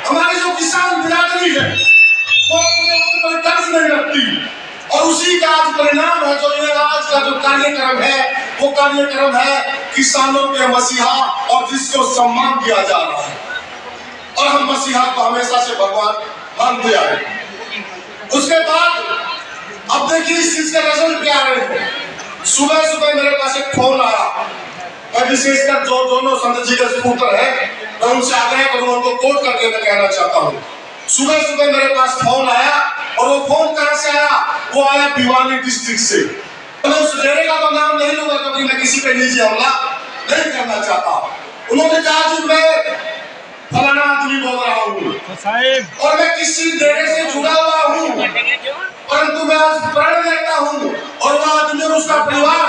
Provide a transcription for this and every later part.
हमारी जो किसान बिरादरी है वो अपने ऊपर कर्ज नहीं रखती, और उसी का आज परिणाम है जो ये आज का जो कार्यक्रम है वो कार्यक्रम है किसानों के मसीहा, और जिसको सम्मान दिया जा रहा है। और हम मसीहा को हमेशा से भगवान मानते आए। उसके बाद अब देखिए इस चीज का रिजल्ट क्या है। सुबह सुबह मेरे पास एक फोन आया, मैं विशेषकर जो दोनों संत जी के सुपुत्र है मैं उनसे आग्रह करूँ, उनको कोट करके मैं कहना चाहता हूँ। सुबह सुबह मेरे पास फोन आया, और वो फोन कहां से आया? वो आया भिवानी डिस्ट्रिक्ट से। मैं उस डेरे का तो नाम नहीं लूंगा क्योंकि मैं किसी पे निजी हमला नहीं करना चाहता। उन्होंने कहा कि मैं फलाना आदमी बोल रहा हूँ और मैं किसी डेरे से जुड़ा हुआ हूँ, परंतु मैं आज प्रण देता हूँ और वह आदमी और उसका परिवार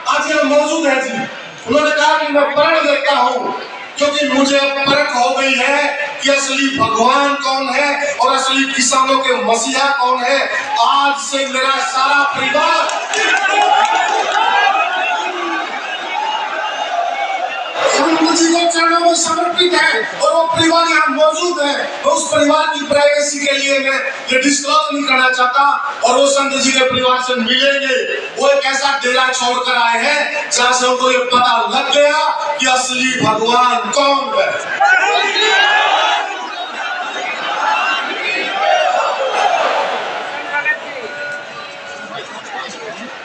आज यहाँ मौजूद है जी। उन्होंने कहा कि मैं प्रण देता हूँ क्योंकि मुझे परख हो गई है कि असली भगवान कौन है और असली किसानों के मसीहा कौन है। आज से मेरा सारा परिवार जी को चरणों में समर्पित है, और वो परिवार यहाँ मौजूद है। तो उस परिवार की प्राइवेसी के लिए मैं ये डिस्क्लोज नहीं करना चाहता, और वो संत जी के परिवार से मिलेंगे। वो एक ऐसा डेरा छोड़कर आए हैं जहाँ से उनको ये पता लग गया कि असली भगवान कौन है।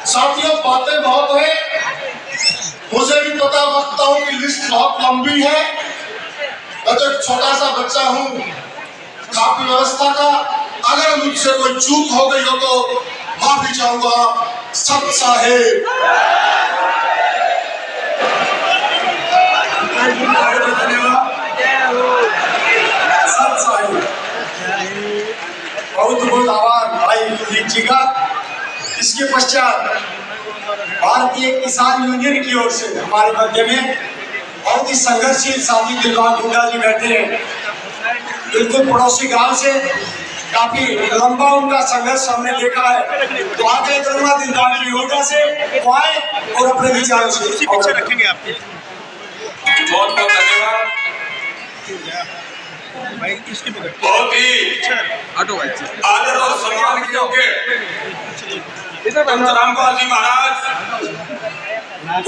साथियों, बातें बहुत है, मुझे भी पता, वक्ताओं की लिस्ट बहुत लंबी है। मैं तो एक छोटा सा बच्चा हूँ काफी व्यवस्था का। अगर मुझसे कोई चूक हो गई हो तो माफी चाहूंगा। सत साहेब बहुत बहुत आभार भाई कुलदीप जी का। इसके पश्चात भारतीय किसान यूनियन की ओर से हमारे मध्य में बहुत ही संघर्षशील साथी दिलबाग हुड्डा जी बैठे हैं, बिल्कुल पड़ोसी गांव से। काफी लंबा उनका संघर्ष हमने देखा है। तो आगे करूंगा दिलबाग जी हुड्डा से, वो आए और अपने विचारों से पीछे रखेंगे आपके। बहुत बहुत धन्यवाद। बहुत ही आदर और सम्मान के योग्य रामपाल जी महाराज,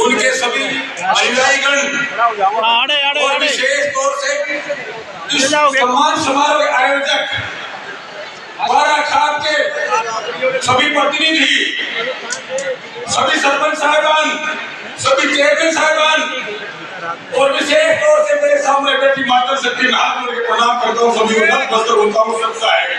उनके सभी अनुयायीगण और विशेष तौर से इस सम्मान समारोह के आयोजक बाराखात के सभी प्रतिनिधि, सभी सरपंच साहिबान, सभी चेयरमैन साहिबान और विशेष तौर से मेरे सामने बैठी माता शक्ति में हाथ जोड़ के प्रणाम करता हूँ। सभी को नतमस्तक होता हूँ। सब साहेब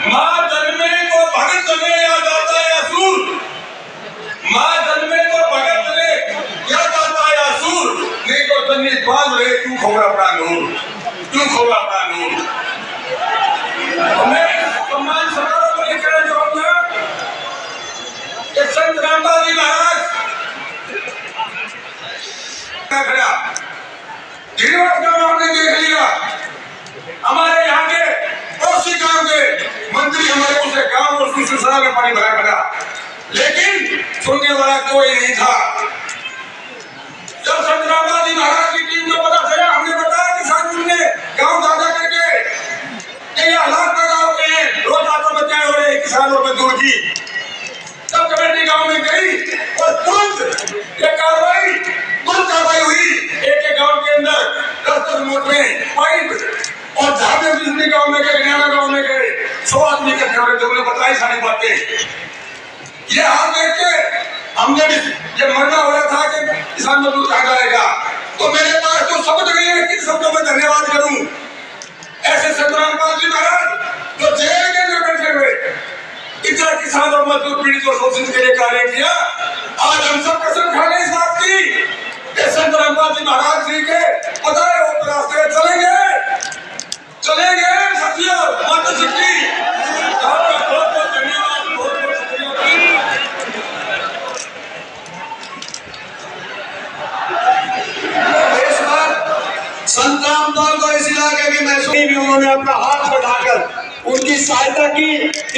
माँ जन्मे को भगत जने याद आता है असुर, माँ जन्मे को भगत जने याद आता है असुर, नहीं तो जन्नी बांध रहे तू खोगा अपना नूर, तू खोगा अपना नूर। मैं सम्मान समारोह को लेकर कहना चाहूंगा कि संत रामपाल जी महाराज खड़ा गिरिवास गांव आपने देख लिया, हमारे यहाँ के पड़ोसी गांव के मंत्री हमारे उसे गांव और सुसुसरा में पानी भरा खड़ा, लेकिन सुनने वाला कोई नहीं था। जब संत रामपाल जी महाराज की टीम को पता चला, हमने बताया किसान ने गांव दादा करके कि ये हालात गांव के हैं, रोज आत्महत्या हो रही है किसानों में दूर की। तब कमेटी गांव में गई और तुरंत ये कार्रवाई हुई। एक गांव के अंदर 10 मोट में पाइप और झाड़े बिजली गांव में गए, हरियाणा गांव में गए, 100 आदमी इकट्ठे हो रहे थे। उन्हें बताई सारी बातें। ये हाल देख के हमने भी ये मरना हो रहा था कि किसान मजदूर कहा जाएगा, तो मेरे पास तो शब्द नहीं है किन शब्दों में धन्यवाद करूं ऐसे संत रामपाल जी महाराज जो जेल के अंदर बैठे हुए इतना किसान और मजदूर पीड़ित और शोषित के लिए कार्य किया। आज हम सब कसम खा गए इस बात की कि संत रामपाल जी महाराज जी के बताए वो रास्ते चलेंगे साथियों। माता शक्ति आपका बहुत बहुत धन्यवाद, बहुत बहुत शुक्रिया। इस बार संत रामपाल को इस इलाके की महसूस भी उन्होंने अपना हाथ बढ़ाकर उनकी सहायता की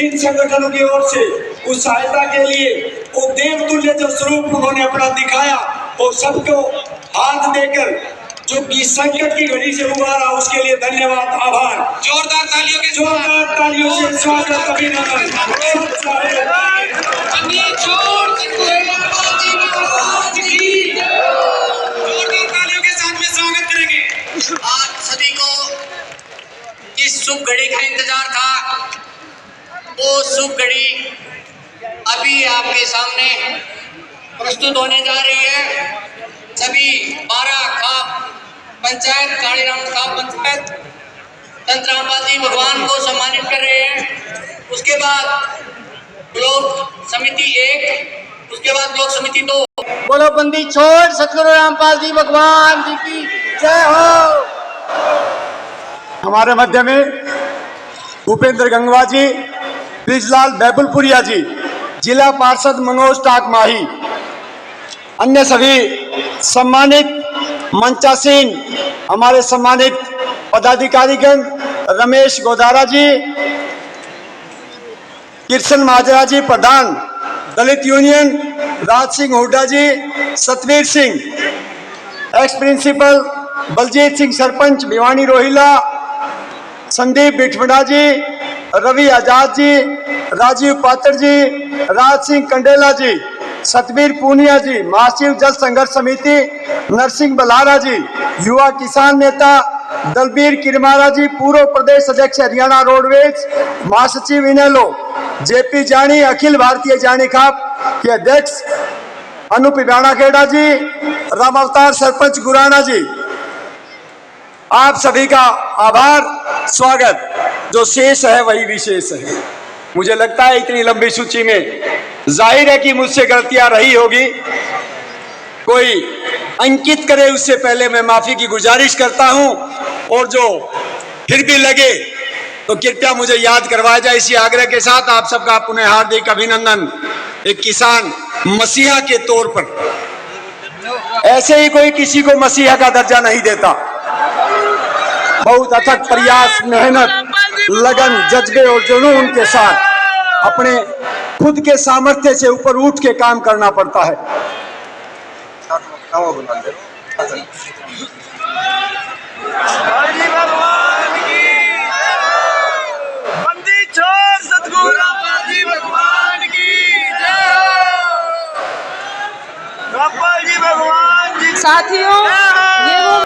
इन संगठनों की ओर से उस सहायता के लिए, वो देवतुल्य जो स्वरूप उन्होंने अपना दिखाया, वो सबको हाथ देकर जो कि संकट की घड़ी से उबारा, उसके लिए धन्यवाद, आभार। जोरदार तालियों के जोरदार तालियों से स्वागत, अभिनंदन। जोरदार तालियों के साथ में स्वागत करेंगे। आप सभी को इस शुभ घड़ी का इंतजार था। वो शुभ घड़ी अभी आपके सामने प्रस्तुत होने जा रही है। सभी 12 खाप पंचायत, कालीराम खाप पंचायत संत रामपाल जी भगवान को सम्मानित कर रहे हैं। उसके बाद ब्लॉक समिति 1, उसके बाद ब्लॉक समिति 2। बोलो बंदी छोड़ सतगुरु रामपाल जी भगवान जी की जय हो। हमारे मध्य में भूपेंद्र गंगवा जी, ब्रिजलाल बैबुलपुरिया जी, जिला पार्षद मनोज टाक माही, अन्य सभी सम्मानित मंचासीन हमारे सम्मानित पदाधिकारीगण, रमेश गोदारा जी, कृष्ण माजरा जी प्रधान दलित यूनियन, राज सिंह हुड्डा जी, सतवीर सिंह एक्स प्रिंसिपल, बलजीत सिंह सरपंच भिवानी रोहिला, संदीप बिठवड़ा जी, रवि आजाद जी, राजीव पात्र जी, राज सिंह कंडेला जी, सतवीर पूनिया जी, महाशिव जल संघर्ष समिति नरसिंह बलारा जी, युवा किसान नेता दलबीर किरमारा जी, पूर्व प्रदेश अध्यक्ष हरियाणा रोडवेज, महासचिव इनेलो जेपी जानी, अखिल भारतीय जानी खाप के अध्यक्ष अनूप खेड़ा जी, राम अवतार सरपंच गुराना जी, आप सभी का आभार, स्वागत। जो शेष है वही विशेष है। मुझे लगता है इतनी लंबी सूची में जाहिर है कि मुझसे गलतियां रही होगी, कोई अंकित करे उससे पहले मैं माफी की गुजारिश करता हूं, और जो फिर भी लगे तो कृपया मुझे याद करवाया जाए, इसी आग्रह के साथ आप सबका पुनः हार्दिक अभिनंदन। एक किसान मसीहा के तौर पर ऐसे ही कोई किसी को मसीहा का दर्जा नहीं देता। बहुत अथक प्रयास, मेहनत, लगन, जज्बे और जुनून के साथ अपने खुद के सामर्थ्य से ऊपर उठ के काम करना पड़ता है। बंदी छोड़ सतगुरु रामपाल जी भगवान की जय हो। रामपाल जी भगवान जी। साथियों, ये वो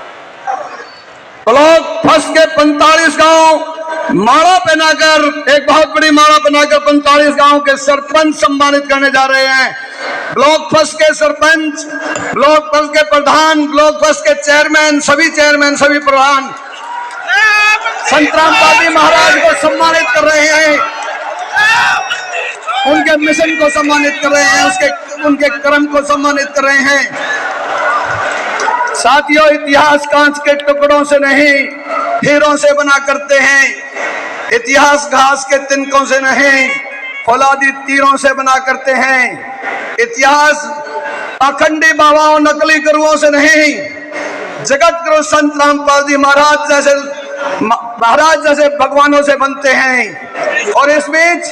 ब्लॉक फर्स्ट के 45 गांव माला पहनाकर, एक बहुत बड़ी माला पहनाकर 45 गांव के सरपंच सम्मानित करने जा रहे हैं। ब्लॉक फर्स्ट के सरपंच, ब्लॉक फर्स्ट के प्रधान, ब्लॉक फर्स्ट के चेयरमैन, सभी प्रधान संत रामपाल जी महाराज को सम्मानित कर रहे हैं, उनके मिशन को सम्मानित कर रहे हैं, उनके कर्म को सम्मानित कर रहे हैं। साथियों, इतिहास कांच के टुकड़ों से नहीं हीरों से बना करते हैं। इतिहास घास के तिनकों से नहीं फौलादी तीरों से बना करते हैं। इतिहास अखंडी बाबाओं, नकली गुरुओं से नहीं, जगत गुरु संत रामपाल जी महाराज जैसे भगवानों से बनते हैं। और इस बीच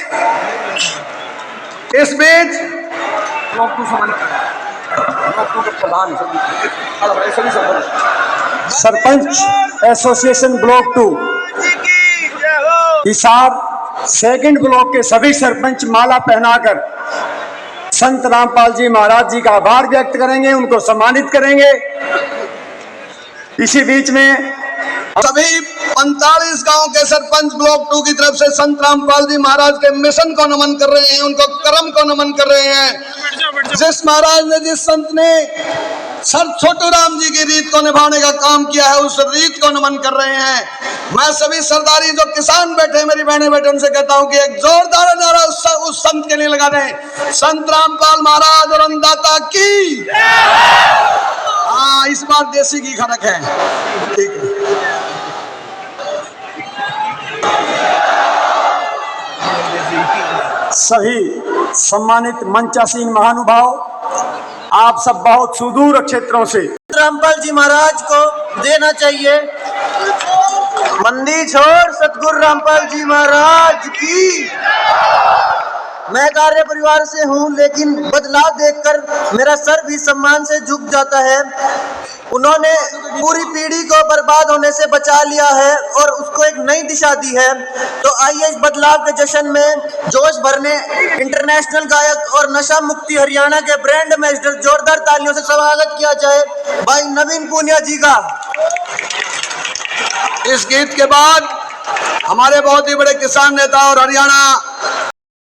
sarpanch association block 2 Hisar second block के सभी सरपंच माला पहनाकर संत रामपाल जी महाराज जी का आभार व्यक्त करेंगे, उनको सम्मानित करेंगे। इसी बीच में सभी 45 गांव के सरपंच ब्लॉक 2 की तरफ से संत रामपाल जी महाराज के मिशन को नमन कर रहे हैं, उनको कर्म को नमन कर रहे हैं। जिस महाराज ने, जिस संत ने सर छोटू राम जी की रीत को निभाने का काम किया है, उस रीत को नमन कर रहे हैं। मैं सभी सरदारी जो किसान बैठे, मेरी बहनें बैठे, उनसे कहता हूं कि एक जोरदार नारा उस संत के लिए लगा दें, संत रामपाल महाराज और अन्नदाता की। हाँ, इस बार देसी घी खनक है, ठीक है। सही सम्मानित मंचासीन महानुभाव, आप सब बहुत सुदूर क्षेत्रों से रामपाल जी महाराज को देना चाहिए। मंदी छोड़ सतगुरु रामपाल जी महाराज की। मैं कार्य परिवार से हूं, लेकिन बदलाव देखकर मेरा सर भी सम्मान से झुक जाता है। उन्होंने पूरी पीढ़ी को बर्बाद होने से बचा लिया है और उसको एक नई दिशा दी है। तो आइए इस बदलाव के जश्न में जोश भरने इंटरनेशनल गायक और नशा मुक्ति हरियाणा के ब्रांड एम्बेसडर जोरदार तालियों से स्वागत किया जाए भाई नवीन पूनिया जी का। इस गीत के बाद हमारे बहुत ही बड़े किसान नेता और हरियाणा